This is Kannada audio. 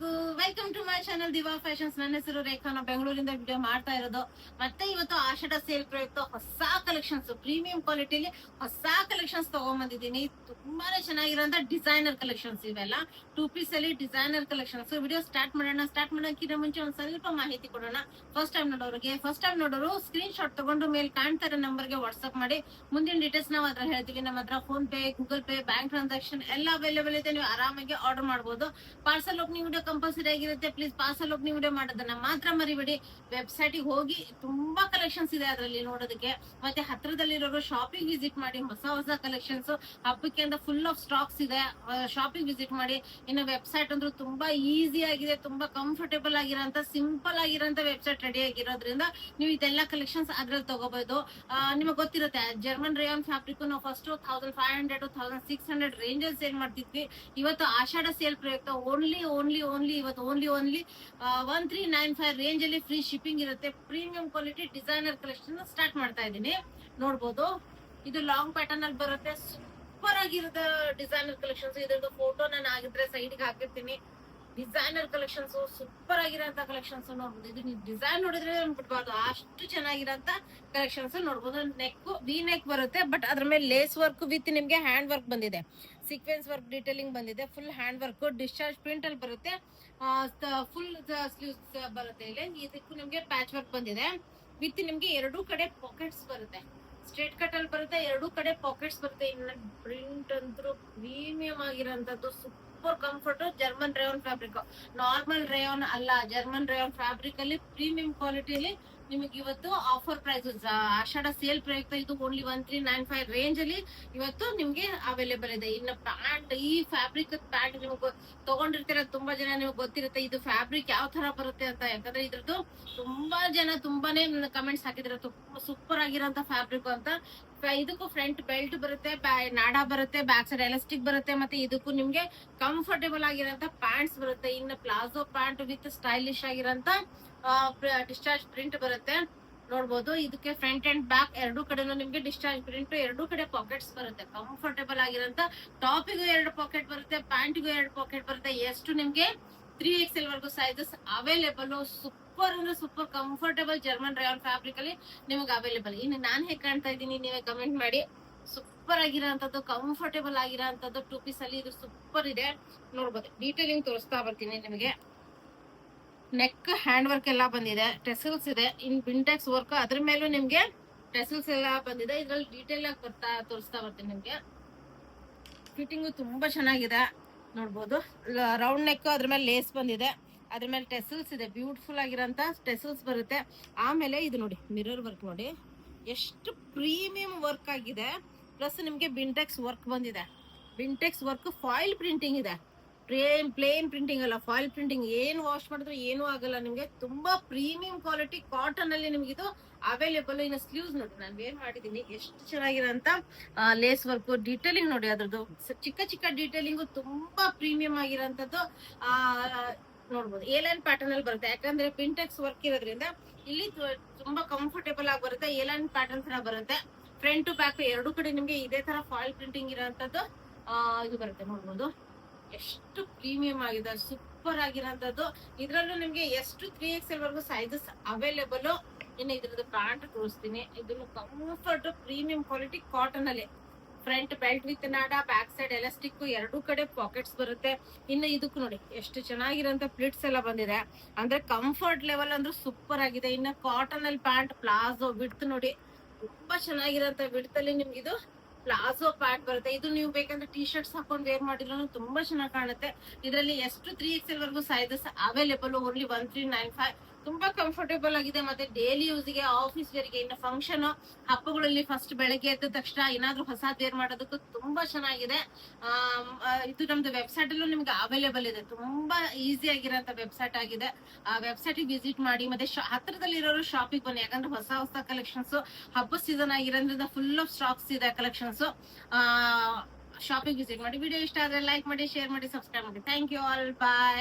ಎಲ್ರಿಗೂ welcome to my channel Diva Fashions. ನನ್ನ ಹೆಸರು ರೇಖಾ. ನಾವು ಬೆಂಗಳೂರಿಂದ ವಿಡಿಯೋ ಮಾಡ್ತಾ ಇರೋದು. ಮತ್ತೆ ಇವತ್ತು ಆಷಾಢ ಸೇಲ್ ಪ್ರಯುಕ್ತ ಹೊಸ ಕಲೆಕ್ಷನ್ಸ್, ಪ್ರೀಮಿಯಂ ಕ್ವಾಲಿಟಿಲಿ ಹೊಸ ಕಲೆಕ್ಷನ್ಸ್ ತಗೊಂಡ್ಬಂದಿದ್ದೀನಿ. ತುಂಬಾನೇ ಚೆನ್ನಾಗಿರೋಂತ ಡಿಸೈನರ್ ಕಲೆಕ್ಷನ್ಸ್ ಇವೆಲ್ಲ. 2 ಪೀಸ್ ಅಲ್ಲಿ ಡಿಸೈನರ್ ಕಲೆಕ್ಷನ್ಸ್. ವಿಡಿಯೋ ಸ್ಟಾರ್ಟ್ ಮಾಡೋಕ್ಕಿಂತ ಮುಂಚೆ ಒಂದ್ ಸ್ವಲ್ಪ ಮಾಹಿತಿ ಕೊಡೋಣ. ಫಸ್ಟ್ ಟೈಮ್ ನೋಡೋರು ಸ್ಕ್ರೀನ್ ಶಾಟ್ ತಗೊಂಡು ಮೇಲೆ ಕಾಣ್ತಾ ಇರೋ ನಂಬರ್ಗೆ ವಾಟ್ಸ್ಆಪ್ ಮಾಡಿ ಮುಂದಿನ ಡೀಟೇಲ್ಸ್ ನಾವು ಅದ್ರ ಹೇಳ್ತೀವಿ. ನಮ್ಮ ಹತ್ರ phone pay, Google pay, bank transaction ಎಲ್ಲ ಅವೈಲೇಬಲ್ ಇದೆ. ನೀವು ಆರಾಮಾಗಿ ಆರ್ಡರ್ ಮಾಡಬಹುದು. ಪಾರ್ಸಲ್ ಓಪನಿಂಗ್ ವಿಡಿಯೋ ಕಂಪಲ್ಸರಿ ಆಗಿರುತ್ತೆ. ಪ್ಲೀಸ್ ಪಾರ್ಸಲ್ ಓಪನಿಂಗ್ ವಿಡಿಯೋ ಮಾಡೋದನ್ನ ಮಾತ್ರ ಮರಿಬೇಡಿ. ವೆಬ್ಸೈಟ್ ಹೋಗಿ ತುಂಬಾ ಕಲೆಕ್ಷನ್ಸ್ ಇದೆ ಅದರಲ್ಲಿ ನೋಡೋದಕ್ಕೆ. ಮತ್ತೆ ಹತ್ರದಲ್ಲಿರೋರು ಶಾಪಿಂಗ್ ವಿಸಿಟ್ ಮಾಡಿ. ಹೊಸ ಕಲೆಕ್ಷನ್ಸ್ ಹಬ್ಬಕ್ಕೆ ಅಂತ ಫುಲ್ ಆಫ್ ಸ್ಟಾಕ್ಸ್ ಇದೆ. ಶಾಪಿಂಗ್ ವಿಸಿಟ್ ಮಾಡಿ. ಇನ್ನು ವೆಬ್ಸೈಟ್ ಅಂದ್ರೆ ತುಂಬಾ ಈಸಿ ಆಗಿದೆ, ತುಂಬಾ ಕಂಫರ್ಟೇಬಲ್ ಆಗಿರೋಂತ, ಸಿಂಪಲ್ ಆಗಿರೋಂತ ವೆಬ್ಸೈಟ್ ರೆಡಿ ಆಗಿರೋದ್ರಿಂದ ನೀವು ಇದೆಲ್ಲ ಕಲೆಕ್ಷನ್ಸ್ ಅದ್ರಲ್ಲಿ ತಗೋಬಹುದು. ನಿಮಗೆ ಗೊತ್ತಿರುತ್ತೆ, ಜರ್ಮನ್ ರೇಯಾನ್ ಫ್ಯಾಬ್ರಿಕ್ ನಾವು ಫಸ್ಟ್ 1500 1600 ರೇಂಜ್ ಅಲ್ಲಿ ಸೇಲ್ ಮಾಡ್ತಿದ್ವಿ. ಇವತ್ತು ಆಷಾಢ ಸೇಲ್ ಪ್ರಯುಕ್ತ ಓನ್ಲಿ ಇವತ್ತು ಓನ್ಲಿ 1395 ರೇಂಜ್ ಅಲ್ಲಿ ಫ್ರೀ ಶಿಪ್ಪಿಂಗ್ ಇರುತ್ತೆ. Premium quality designer collection start ಮಾಡ್ತಾ ಇದ್ದೀನಿ. ನೋಡ್ಬೋದು, ಇದು ಲಾಂಗ್ ಪ್ಯಾಟರ್ನ್ ಅಲ್ಲಿ ಬರುತ್ತೆ. ಸೂಪರ್ ಆಗಿರುತ್ತೆ ಡಿಸೈನರ್ ಕಲೆಕ್ಷನ್ಸ್. ಇದ್ರದ್ದು ಫೋಟೋ ನಾನು ಆಗಿದ್ರೆ ಸೈಡ್ಗೆ ಹಾಕಿರ್ತೀನಿ. ಡಿಸೈನರ್ ಕಲೆಕ್ಷನ್ಸ್ ಸೂಪರ್ ಆಗಿರೋಂತ ಕಲೆಕ್ಷನ್ಸ್ ನೋಡ್ಬೋದು. ಇದು ನೀವು ಡಿಸೈನ್ ನೋಡಿದ್ರೆ ಬಿಡ್ಬಾರ್ದು, ಅಷ್ಟು ಚೆನ್ನಾಗಿರೋಂತ ಕಲೆಕ್ಷನ್ಸ್ ನೋಡ್ಬೋದು. ವಿ ನೆಕ್ ಬರುತ್ತೆ, ಬಟ್ ಅದ್ರ ಮೇಲೆ ಲೇಸ್ ವರ್ಕ್ ವಿತ್ ನಿಮ್ಗೆ ಹ್ಯಾಂಡ್ ವರ್ಕ್ ಬಂದಿದೆ. ಸೀಕ್ವೆನ್ಸ್ ವರ್ಕ್ ಡೀಟೇಲಿಂಗ್ ಬಂದಿದೆ. Full hand work, discharge print ಅಲ್ಲಿ ಬರುತ್ತೆ. ಫುಲ್ ಸ್ಲೀವ್ಸ್ ಬರುತ್ತೆ. ಇಲ್ಲಿ ಇದಕ್ಕೂ ನಿಮ್ಗೆ ಪ್ಯಾಚ್ ವರ್ಕ್ ಬಂದಿದೆ. ವಿತ್ ನಿಮ್ಗೆ ಎರಡೂ ಕಡೆ ಪಾಕೆಟ್ಸ್ ಬರುತ್ತೆ. ಸ್ಟ್ರೇಟ್ ಕಟ್ ಅಲ್ಲಿ ಬರುತ್ತೆ, ಎರಡೂ ಕಡೆ ಪಾಕೆಟ್ಸ್ ಬರುತ್ತೆ. ಇನ್ನ ಪ್ರಿಂಟ್ ಅಂತೂ ಪ್ರೀಮಿಯಂ ಆಗಿರೋಂಥದ್ದು, super comfort. German rayon fabric, normal rayon ಅಲ್ಲ, ಜರ್ಮನ್ ರೇಯಾನ್ ಫ್ಯಾಬ್ರಿಕ್ ಅಲ್ಲಿ ಪ್ರೀಮಿಯಂ ಕ್ವಾಲಿಟಿಯಲ್ಲಿ ನಿಮಗೆ ಇವತ್ತು ಆಫರ್ ಪ್ರೈಸ್ ಆಷಾಢ ಸೇಲ್ ಪ್ರಯುಕ್ತ ಇದು ಓನ್ಲಿ 1395 ರೇಂಜ್ ಅಲ್ಲಿ ಇವತ್ತು ನಿಮ್ಗೆ ಅವೈಲೇಬಲ್ ಇದೆ. ಇನ್ನು ಪ್ಯಾಂಟ್, ಈ ಫ್ಯಾಬ್ರಿಕ್ ಪ್ಯಾಂಟ್ ನಿಮ್ಗೆ ತಗೊಂಡಿರ್ತೀರ ತುಂಬಾ ಜನ, ನಿಮ್ಗೆ ಗೊತ್ತಿರುತ್ತೆ ಇದು ಫ್ಯಾಬ್ರಿಕ್ ಯಾವ ತರ ಬರುತ್ತೆ ಅಂತ. ಯಾಕಂದ್ರೆ ಇದ್ರದ್ದು ತುಂಬಾ ಜನ ತುಂಬಾನೇ ಕಮೆಂಟ್ಸ್ ಹಾಕಿದ್ರೆ ಸೂಪರ್ ಆಗಿರೋಂತ ಫ್ಯಾಬ್ರಿಕ್ ಅಂತ. ಇದಕ್ಕೂ ಫ್ರಂಟ್ ಬೆಲ್ಟ್ ಬರುತ್ತೆ, ನಾಡಾ ಬರುತ್ತೆ, ಬ್ಯಾಕ್ ಸೈಡ್ ಎಲಾಸ್ಟಿಕ್ ಬರುತ್ತೆ. ಮತ್ತೆ ಇದಕ್ಕೂ ನಿಮ್ಗೆ ಕಂಫರ್ಟೇಬಲ್ ಆಗಿರೋಂತ ಪ್ಯಾಂಟ್ಸ್ ಬರುತ್ತೆ. ಇನ್ನು ಪ್ಲಾಜೋ ಪ್ಯಾಂಟ್ ವಿತ್ ಸ್ಟೈಲಿಶ್ ಆಗಿರೋಂತ ಡಿಸ್ಚಾರ್ಜ್ ಪ್ರಿಂಟ್ ಬರುತ್ತೆ. ನೋಡ್ಬೋದು, ಇದಕ್ಕೆ ಫ್ರಂಟ್ ಅಂಡ್ ಬ್ಯಾಕ್ ಎರಡೂ ಕಡೆನೂ ನಿಮ್ಗೆ ಡಿಸ್ಚಾರ್ಜ್ ಪ್ರಿಂಟ್, ಎರಡೂ ಕಡೆ ಪಾಕೆಟ್ಸ್ ಬರುತ್ತೆ. ಕಂಫರ್ಟೇಬಲ್ ಆಗಿರೋಂತ ಟಾಪಿಗೂ 2 ಪಾಕೆಟ್ ಬರುತ್ತೆ, ಪ್ಯಾಂಟಿಗೂ 2 ಪಾಕೆಟ್ ಬರುತ್ತೆ. ಎಷ್ಟು ನಿಮ್ಗೆ 3XL ವರ್ಗು ಸೈಜಸ್ ಅವೈಲೇಬಲ್. ಸೂಪರ್ ಅಂದ್ರೆ super comfortable German rayon fabric ಅಲ್ಲಿ ನಿಮಗೆ ಅವೈಲೇಬಲ್. ಇನ್ನು ನಾನ್ ಹೇಗೆ ಕಾಣ್ತಾ ಇದ್ದೀನಿ ನೀವೇ ಕಮೆಂಟ್ ಮಾಡಿ. ಸೂಪರ್ ಆಗಿರೋಂಥದ್ದು, ಕಂಫರ್ಟೇಬಲ್ ಆಗಿರೋಂಥದ್ದು 2 ಪೀಸ್ ಅಲ್ಲಿ ಇದು ಸೂಪರ್ ಇದೆ. ನೋಡ್ಬೋದು, ಡೀಟೇಲಿಂಗ್ ತೋರಿಸ್ತಾ ಬರ್ತೀನಿ ನಿಮಗೆ. ನೆಕ್ ಹ್ಯಾಂಡ್ ವರ್ಕ್ ಎಲ್ಲ ಬಂದಿದೆ, ಟೆಸಲ್ಸ್ ಇದೆ. ಇನ್ ಬಿಂಟೆಕ್ಸ್ ವರ್ಕ್ ಅದ್ರ ಮೇಲೂ ನಿಮ್ಗೆ ಟೆಸಲ್ಸ್ ಎಲ್ಲ ಬಂದಿದೆ. ಇದ್ರಲ್ಲಿ ಡೀಟೇಲ್ ಆಗಿ ತೋರಿಸ್ತಾ ಬರ್ತೀನಿ ನಿಮ್ಗೆ. ಫಿಟ್ಟಿಂಗ್ ತುಂಬಾ ಚೆನ್ನಾಗಿದೆ. ನೋಡ್ಬೋದು, ರೌಂಡ್ ನೆಕ್, ಅದ್ರ ಮೇಲೆ ಲೇಸ್ ಬಂದಿದೆ, ಅದ್ರ ಮೇಲೆ ಟೆಸಲ್ಸ್ ಇದೆ. ಬ್ಯೂಟಿಫುಲ್ ಆಗಿರೋಂತ ಟೆಸಲ್ಸ್ ಬರುತ್ತೆ. ಆಮೇಲೆ ಇದು ನೋಡಿ, ಮಿರರ್ ವರ್ಕ್ ನೋಡಿ ಎಷ್ಟು ಪ್ರೀಮಿಯಂ ವರ್ಕ್ ಆಗಿದೆ. ಪ್ಲಸ್ ನಿಮ್ಗೆ ಬಿಂಟೆಕ್ಸ್ ವರ್ಕ್ ಬಂದಿದೆ. ಬಿಂಟೆಕ್ಸ್ ವರ್ಕ್ ಫಾಯಿಲ್ ಪ್ರಿಂಟಿಂಗ್ ಇದೆ. ಪ್ಲೇನ್ ಪ್ರಿಂಟಿಂಗ್ ಅಲ್ಲ, ಫಾಯಿಲ್ ಪ್ರಿಂಟಿಂಗ್. ಏನು ವಾಶ್ ಮಾಡಿದ್ರೆ ಏನೂ ಆಗಲ್ಲ ನಿಮ್ಗೆ. ತುಂಬಾ ಪ್ರೀಮಿಯಂ ಕ್ವಾಲಿಟಿ ಕಾಟನ್ ಅಲ್ಲಿ ನಿಮ್ಗೆ ಇದು ಅವೈಲೇಬಲ್. ಇನ್ನು ಸ್ಲೀವ್ಸ್ ನೋಡಿ ನಾನು ವೇರ್ ಮಾಡಿದೀನಿ, ಎಷ್ಟು ಚೆನ್ನಾಗಿರೋಂತ ಲೇಸ್ ವರ್ಕ್, ಡೀಟೇಲಿಂಗ್ ನೋಡಿ. ಅದ್ರದ್ದು ಚಿಕ್ಕ ಡೀಟೇಲಿಂಗ್ ತುಂಬಾ ಪ್ರೀಮಿಯಂ ಆಗಿರೋಂಥದ್ದು. ನೋಡ್ಬೋದು, ಏಲೈನ್ ಪ್ಯಾಟರ್ನ್ ಅಲ್ಲಿ ಬರುತ್ತೆ. ಯಾಕಂದ್ರೆ ಪಿಂಟೆಕ್ಸ್ ವರ್ಕ್ ಇರೋದ್ರಿಂದ ಇಲ್ಲಿ ತುಂಬಾ ಕಂಫರ್ಟೇಬಲ್ ಆಗಿ ಬರುತ್ತೆ. ಏಲೈನ್ ಪ್ಯಾಟರ್ನ್ ತರ ಬರುತ್ತೆ. ಫ್ರಂಟ್ ಟು ಬ್ಯಾಕ್ ಎರಡೂ ಕಡೆ ನಿಮ್ಗೆ ಇದೇ ತರ ಫಾಯಿಲ್ ಪ್ರಿಂಟಿಂಗ್ ಇರೋಂಥದ್ದು ಇದು ಬರುತ್ತೆ. ನೋಡ್ಬೋದು, ಎಷ್ಟು ಪ್ರೀಮಿಯಂ ಆಗಿದೆ, ಸೂಪರ್ ಆಗಿರೋಂಥದ್ದು. ಇದ್ರಲ್ಲೂ ನಿಮ್ಗೆ ಎಷ್ಟು 3XL ವರ್ಗು ಸೈಜಸ್ ಅವೈಲೇಬಲ್. ಇನ್ನು ಇದ್ರದ್ದು ಪ್ಯಾಂಟ್ ತೋರಿಸ್ತೀನಿ. ಇದನ್ನು ಕಂಫರ್ಟ್ ಪ್ರೀಮಿಯಂ ಕ್ವಾಲಿಟಿ ಕಾಟನ್ ಅಲ್ಲಿ. Front belt with NADA, back side elastic, ಎರಡೂ ಕಡೆ ಪಾಕೆಟ್ಸ್ ಬರುತ್ತೆ. ಇನ್ನು ಇದಕ್ಕೂ ನೋಡಿ ಎಷ್ಟು ಚೆನ್ನಾಗಿರೋಂತ ಪ್ಲಿಟ್ಸ್ ಎಲ್ಲ ಬಂದಿದೆ. ಅಂದ್ರೆ ಕಂಫರ್ಟ್ ಲೆವೆಲ್ ಅಂದ್ರೆ ಸೂಪರ್ ಆಗಿದೆ. ಇನ್ನು ಕಾಟನ್ ಅಲ್ಲಿ ಪ್ಯಾಂಟ್, ಪ್ಲಾಜೋ ವಿಡ್ತ್ ನೋಡಿ ತುಂಬಾ ಚೆನ್ನಾಗಿರೋಂತ ವಿಡ್ತ್ ಅಲ್ಲಿ ನಿಮ್ಗೆ ಇದು ಪ್ಲಾಜೋ ಪ್ಯಾಂಟ್ ಬರುತ್ತೆ. ಇದು ನೀವು ಬೇಕಂದ್ರೆ ಟಿ ಶರ್ಟ್ಸ್ ಹಾಕೊಂಡು ವೇರ್ ಮಾಡಿದ್ರು ತುಂಬಾ ಚೆನ್ನಾಗಿ ಕಾಣುತ್ತೆ. ಇದರಲ್ಲಿ ಎಷ್ಟು 3XL ವರ್ಗು ಸೈಜಸ್ ಅವೈಲೇಬಲ್. ಓನ್ಲಿ 1395. ತುಂಬಾ ಕಂಫರ್ಟೇಬಲ್ ಆಗಿದೆ. ಮತ್ತೆ ಡೈಲಿ ಯೂಸ್ಗೆ, ಆಫೀಸ್ ವೇರ್ಗೆ, ಇನ್ನು ಫಂಕ್ಷನ್ ಹಬ್ಬಗಳಲ್ಲಿ ಫಸ್ಟ್ ಬೆಳಗ್ಗೆ ಎದ್ದ ತಕ್ಷಣ ಏನಾದ್ರೂ ಹೊಸದ್ ವೇರ್ ಮಾಡೋದಕ್ಕೂ ತುಂಬಾ ಚೆನ್ನಾಗಿದೆ. ಇದು ನಮ್ದು ವೆಬ್ಸೈಟ್ ಅಲ್ಲೂ ನಿಮ್ಗೆ ಅವೈಲೇಬಲ್ ಇದೆ. ತುಂಬಾ ಈಸಿ ಆಗಿರೋಂತ ವೆಬ್ಸೈಟ್ ಆಗಿದೆ. ಆ ವೆಬ್ಸೈಟ್ ವಿಸಿಟ್ ಮಾಡಿ. ಮತ್ತೆ ಹತ್ರದಲ್ಲಿರೋರು ಶಾಪಿಗೆ ಬನ್ನಿ. ಯಾಕಂದ್ರೆ ಹೊಸ ಕಲೆಕ್ಷನ್ಸ್, ಹಬ್ಬ ಸೀಸನ್ ಆಗಿರೋದ್ರಿಂದ ಫುಲ್ ಆಫ್ ಸ್ಟಾಕ್ಸ್ ಇದೆ ಕಲೆಕ್ಷನ್ಸ್. ಶಾಪಿಂಗ್ ವಿಸಿಟ್ ಮಾಡಿ. ವಿಡಿಯೋ ಇಷ್ಟ ಆದ್ರೆ ಲೈಕ್ ಮಾಡಿ, ಶೇರ್ ಮಾಡಿ, ಸಬ್ಸ್ಕ್ರೈಬ್ ಮಾಡಿ. Thank you all, bye.